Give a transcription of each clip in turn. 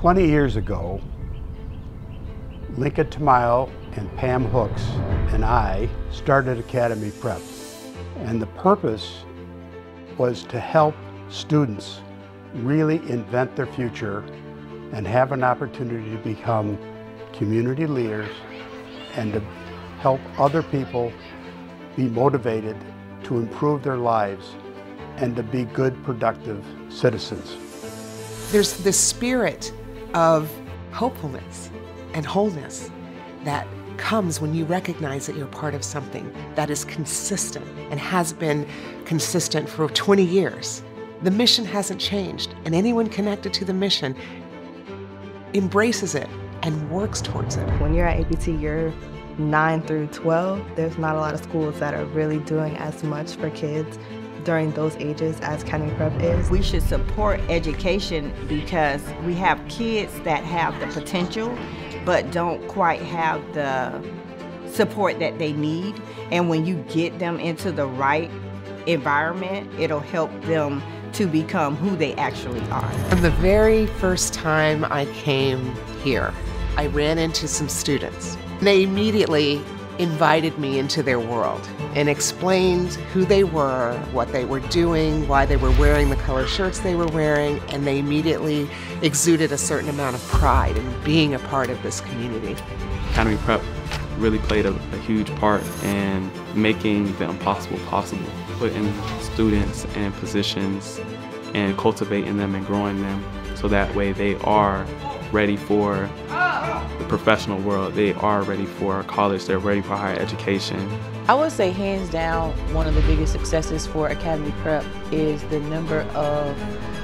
20 years ago, Lincoln Tamayo and Pam Hooks and I started Academy Prep. And the purpose was to help students really invent their future and have an opportunity to become community leaders and to help other people be motivated to improve their lives and to be good, productive citizens. There's this spirit of hopefulness and wholeness that comes when you recognize that you're part of something that is consistent and has been consistent for 20 years. The mission hasn't changed, and anyone connected to the mission embraces it and works towards it. When you're at APT, you're 9 through 12. There's not a lot of schools that are really doing as much for kids during those ages as Academy Prep is. We should support education because we have kids that have the potential but don't quite have the support that they need. And when you get them into the right environment, it'll help them to become who they actually are. From the very first time I came here, I ran into some students. They immediately invited me into their world and explained who they were, what they were doing, why they were wearing the color shirts they were wearing, and they immediately exuded a certain amount of pride in being a part of this community. Academy Prep really played a huge part in making the impossible possible, putting students in positions and cultivating them and growing them so that way they are ready for the professional world, they are ready for college, they're ready for higher education. I would say hands down, one of the biggest successes for Academy Prep is the number of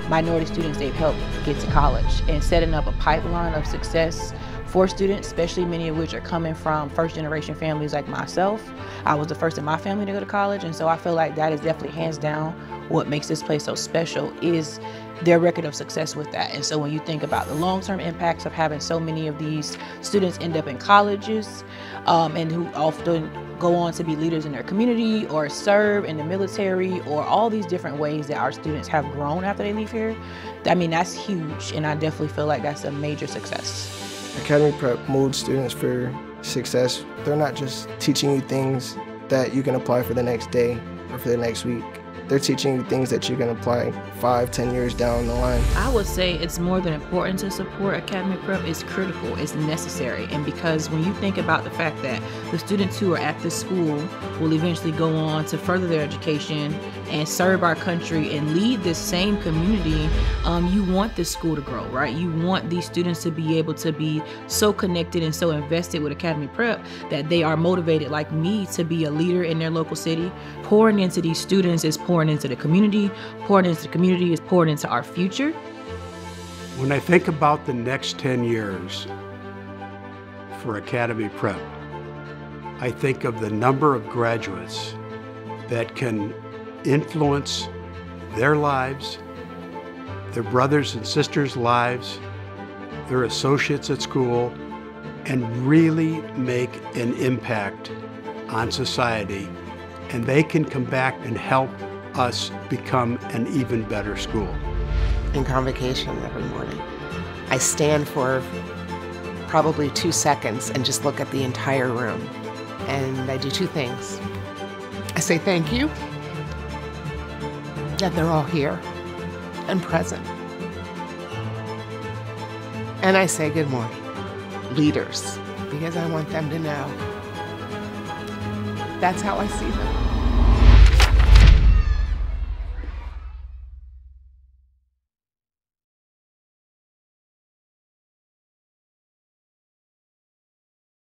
minority students they've helped get to college and setting up a pipeline of success for students, especially many of which are coming from first-generation families like myself. I was the first in my family to go to college, and so I feel like that is definitely hands down what makes this place so special is their record of success with that. And so when you think about the long-term impacts of having so many of these students end up in colleges and who often go on to be leaders in their community or serve in the military or all these different ways that our students have grown after they leave here, I mean, that's huge, and I definitely feel like that's a major success. Academy Prep molds students for success. They're not just teaching you things that you can apply for the next day or for the next week. They're teaching you things that you can apply 5-10 years down the line. I would say it's more than important to support Academy Prep. It's critical, it's necessary. And because when you think about the fact that the students who are at this school will eventually go on to further their education and serve our country and lead this same community, you want this school to grow, right? You want these students to be able to be so connected and so invested with Academy Prep that they are motivated like me to be a leader in their local city. Pouring into these students is pouring into the community. Pouring into the community is pouring into our future. When I think about the next 10 years for Academy Prep, I think of the number of graduates that can influence their lives, their brothers and sisters' lives, their associates at school, and really make an impact on society. And they can come back and help us become an even better school. In convocation every morning, I stand for probably 2 seconds and just look at the entire room. And I do two things. I say thank you that they're all here and present. And I say good morning, leaders, because I want them to know that's how I see them.